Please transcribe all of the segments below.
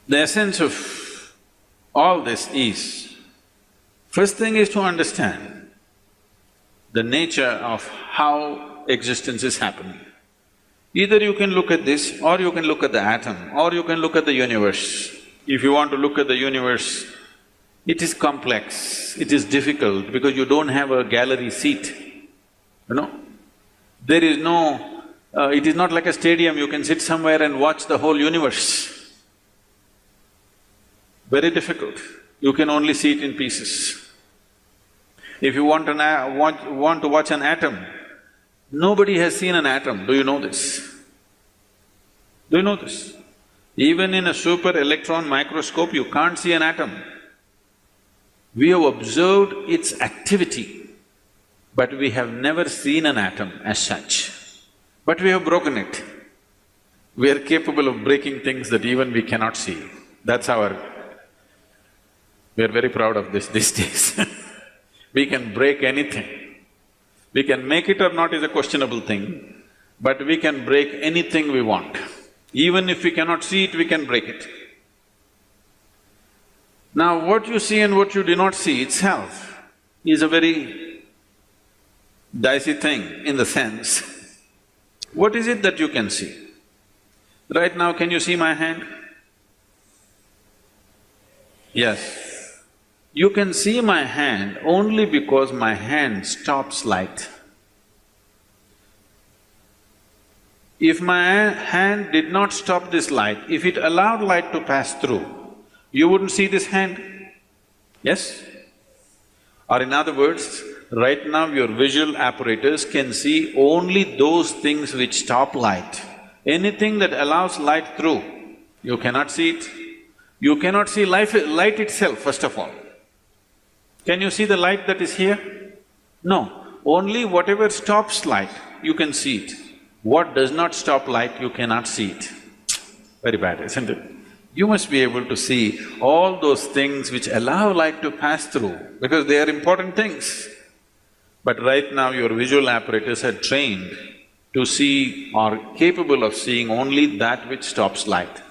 The essence of all this is, first thing is to understand the nature of how existence is happening. Either you can look at this, or you can look at the atom, or you can look at the universe. If you want to look at the universe, it is complex, it is difficult because you don't have a gallery seat, you know. There is no… it is not like a stadium, you can sit somewhere and watch the whole universe. Very difficult, you can only see it in pieces. If you want to watch an atom, nobody has seen an atom, do you know this? Do you know this? Even in a super electron microscope, you can't see an atom. We have observed its activity, but we have never seen an atom as such. But we have broken it. We are capable of breaking things that even we cannot see. That's our… we are very proud of this these days. We can break anything. We can make it or not is a questionable thing, but we can break anything we want. Even if we cannot see it, we can break it. Now, what you see and what you do not see itself is a very dicey thing in the sense, what is it that you can see? Right now, can you see my hand? Yes. You can see my hand only because my hand stops light. If my hand did not stop this light, if it allowed light to pass through, you wouldn't see this hand, yes? Or in other words, right now your visual apparatus can see only those things which stop light. Anything that allows light through, you cannot see it. You cannot see light itself, first of all. Can you see the light that is here? No, only whatever stops light, you can see it. What does not stop light, you cannot see it. Very bad, isn't it? You must be able to see all those things which allow light to pass through, because they are important things. But right now your visual apparatus are trained to see or capable of seeing only that which stops light.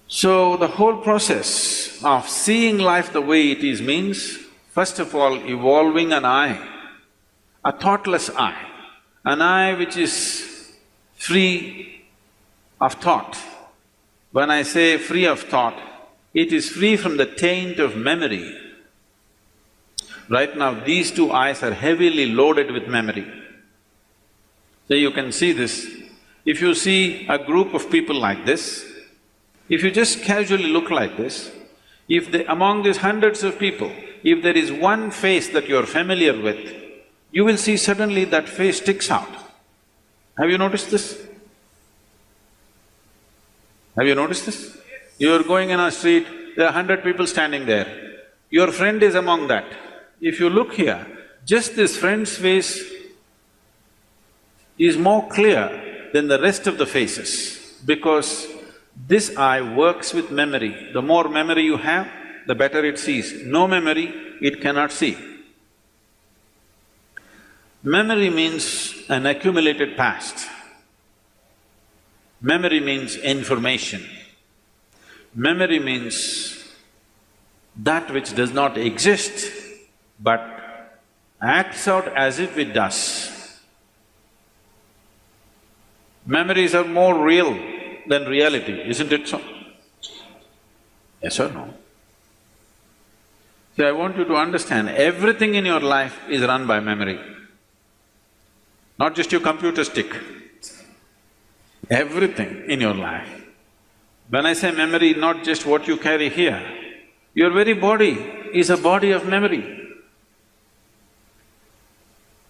So the whole process of seeing life the way it is means, first of all, evolving an eye, a thoughtless eye, an eye which is free of thought. When I say free of thought, it is free from the taint of memory. Right now, these two eyes are heavily loaded with memory. So you can see this. If you see a group of people like this, if you just casually look like this, among these hundreds of people, if there is one face that you're familiar with, you will see suddenly that face sticks out. Have you noticed this? Have you noticed this? You're going in a street, there are 100 people standing there. Your friend is among that. If you look here, just this friend's face is more clear than the rest of the faces, because this eye works with memory. The more memory you have, the better it sees. No memory, it cannot see. Memory means an accumulated past. Memory means information. Memory means that which does not exist but acts out as if it does. Memories are more real than reality, isn't it so? Yes or no? See, I want you to understand, everything in your life is run by memory. Not just your computer stick, everything in your life. When I say memory, not just what you carry here, your very body is a body of memory.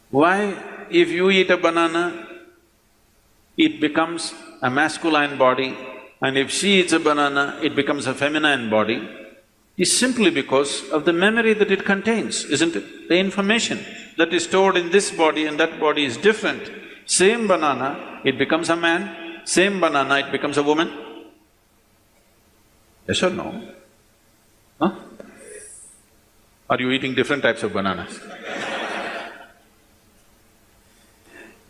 Why? If you eat a banana, it becomes a masculine body, and if she eats a banana, it becomes a feminine body, is simply because of the memory that it contains, isn't it? The information that is stored in this body and that body is different. Same banana, it becomes a man, same banana, it becomes a woman. Yes or no? Huh? Are you eating different types of bananas?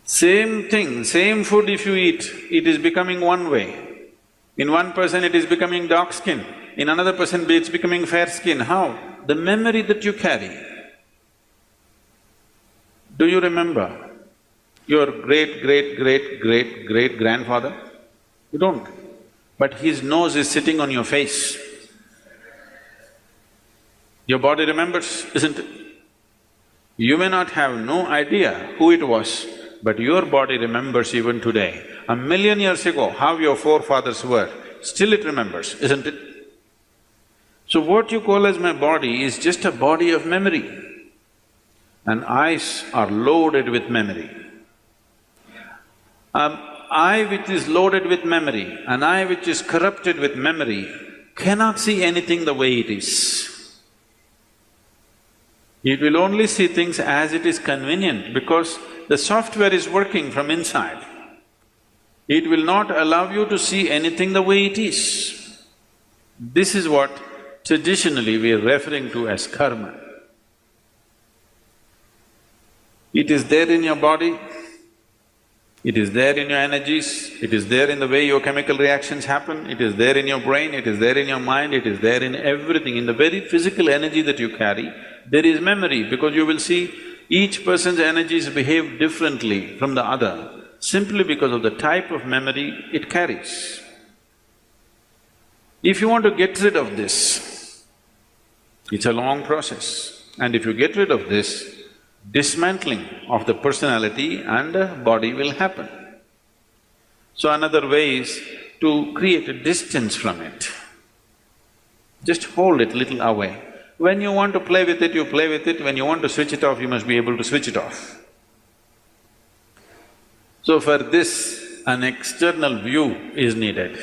Same thing, same food if you eat, it is becoming one way. In one person it is becoming dark skin, in another person it's becoming fair skin. How? The memory that you carry. Do you remember your great-great-great-great-great-grandfather? You don't. But his nose is sitting on your face. Your body remembers, isn't it? You may not have no idea who it was, but your body remembers even today. 1,000,000 years ago, how your forefathers were, still it remembers, isn't it? So what you call as my body is just a body of memory. And eyes are loaded with memory. An eye which is loaded with memory, an eye which is corrupted with memory, cannot see anything the way it is. It will only see things as it is convenient because the software is working from inside. It will not allow you to see anything the way it is. This is what traditionally we are referring to as karma. It is there in your body, it is there in your energies, it is there in the way your chemical reactions happen, it is there in your brain, it is there in your mind, it is there in everything. In the very physical energy that you carry, there is memory because you will see each person's energies behave differently from the other simply because of the type of memory it carries. If you want to get rid of this, it's a long process. And if you get rid of this, dismantling of the personality and the body will happen. So another way is to create a distance from it. Just hold it little away. When you want to play with it, you play with it. When you want to switch it off, you must be able to switch it off. So for this, an external view is needed.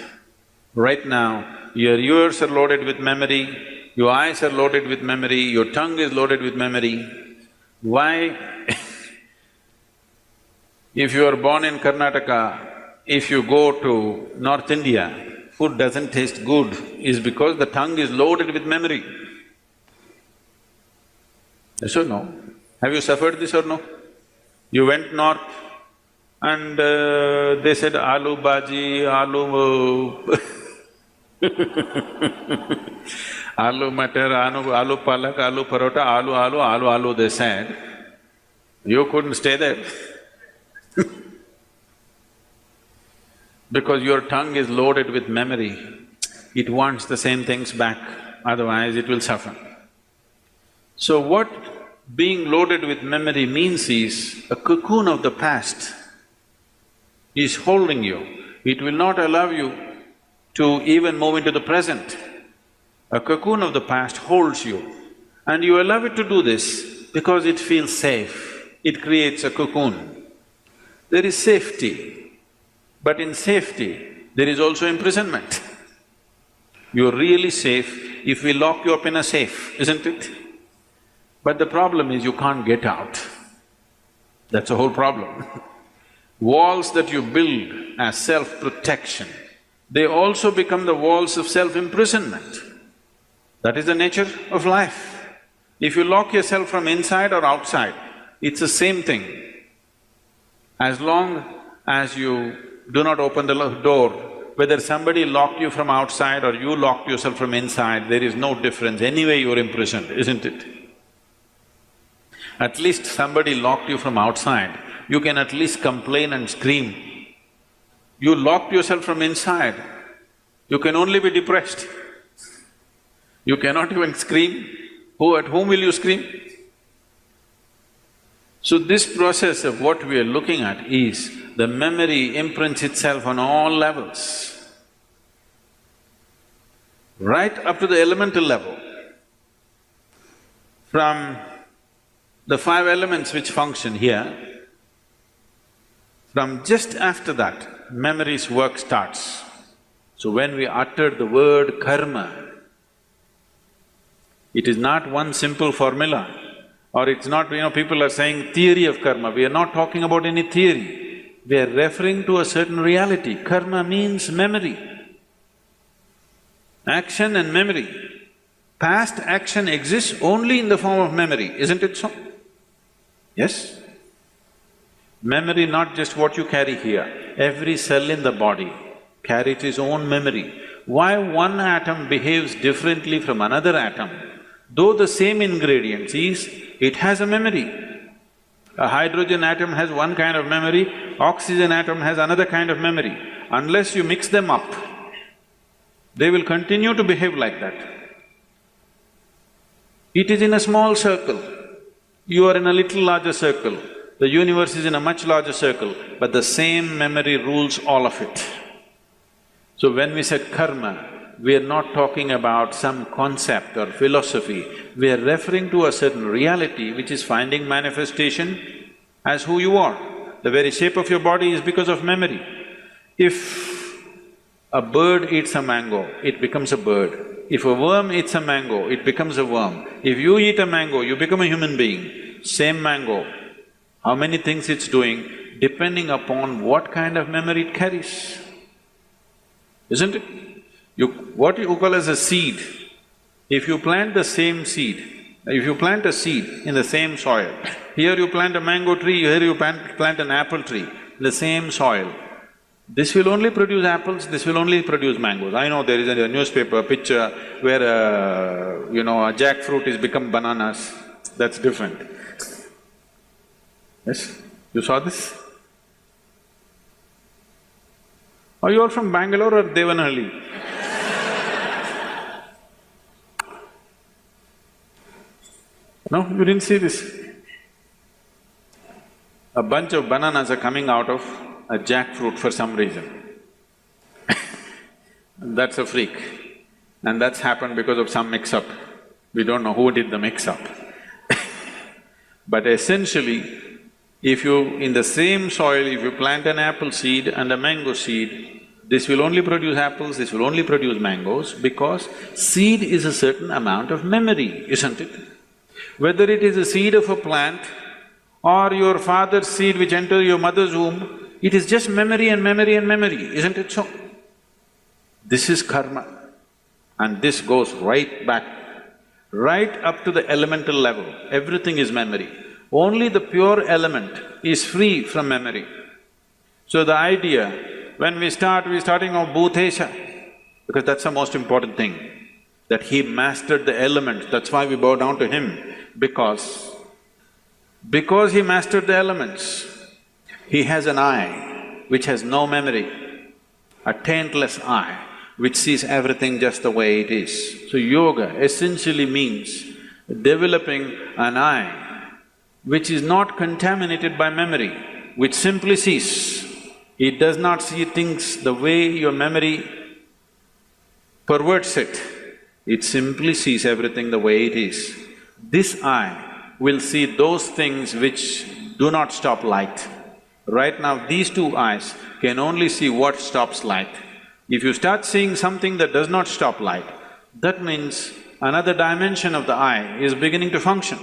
Right now, your ears are loaded with memory, your eyes are loaded with memory, your tongue is loaded with memory. Why? If you are born in Karnataka, if you go to North India, food doesn't taste good is because the tongue is loaded with memory. Yes or no? Have you suffered this or no? You went north and they said aloo bhaji, aloo aloo matar, aloo palak, aloo parota, aloo, they said. You couldn't stay there because your tongue is loaded with memory. It wants the same things back, otherwise it will suffer. So what being loaded with memory means is a cocoon of the past is holding you. It will not allow you to even move into the present. A cocoon of the past holds you and you allow it to do this because it feels safe. It creates a cocoon. There is safety, but in safety there is also imprisonment. You're really safe if we lock you up in a safe, isn't it? But the problem is you can't get out. That's the whole problem. Walls that you build as self-protection, they also become the walls of self-imprisonment. That is the nature of life. If you lock yourself from inside or outside, it's the same thing. As long as you do not open the door, whether somebody locked you from outside or you locked yourself from inside, there is no difference. Anyway you're imprisoned, isn't it? At least somebody locked you from outside, you can at least complain and scream. You locked yourself from inside, you can only be depressed. You cannot even scream. At whom will you scream? So this process of what we are looking at is the memory imprints itself on all levels, right up to the elemental level. From the 5 elements which function here, from just after that, memory's work starts. So when we utter the word karma, it is not one simple formula, or it's not, people are saying theory of karma. We are not talking about any theory. We are referring to a certain reality. Karma means memory, action and memory. Past action exists only in the form of memory, isn't it so? Yes? Memory, not just what you carry here. Every cell in the body carries its own memory. Why one atom behaves differently from another atom? Though the same ingredients is, it has a memory. A hydrogen atom has one kind of memory, oxygen atom has another kind of memory. Unless you mix them up, they will continue to behave like that. It is in a small circle, you are in a little larger circle, the universe is in a much larger circle, but the same memory rules all of it. So when we said karma, we are not talking about some concept or philosophy, we are referring to a certain reality which is finding manifestation as who you are. The very shape of your body is because of memory. If a bird eats a mango, it becomes a bird. If a worm eats a mango, it becomes a worm. If you eat a mango, you become a human being. Same mango, how many things it's doing, depending upon what kind of memory it carries, isn't it? What you call as a seed, if you plant the same seed, if you plant a seed in the same soil, here you plant a mango tree, here you plant an apple tree, in the same soil, this will only produce apples, this will only produce mangoes. I know there is a newspaper picture where a jackfruit has become bananas, that's different. Yes? You saw this? Are you all from Bangalore or Devanahalli? No, you didn't see this? A bunch of bananas are coming out of a jackfruit for some reason. That's a freak. And that's happened because of some mix-up. We don't know who did the mix-up. But essentially, if you… in the same soil, if you plant an apple seed and a mango seed, this will only produce apples, this will only produce mangoes, because seed is a certain amount of memory, isn't it? Whether it is a seed of a plant or your father's seed which entered your mother's womb, it is just memory and memory and memory, isn't it so? This is karma, and this goes right back, right up to the elemental level, everything is memory. Only the pure element is free from memory. So the idea, when we're starting off Bhutesha, because that's the most important thing, that he mastered the elements, that's why we bow down to him, because he mastered the elements, he has an eye which has no memory, a taintless eye which sees everything just the way it is. So yoga essentially means developing an eye which is not contaminated by memory, which simply sees. It does not see things the way your memory perverts it. It simply sees everything the way it is. This eye will see those things which do not stop light. Right now, these two eyes can only see what stops light. If you start seeing something that does not stop light, that means another dimension of the eye is beginning to function.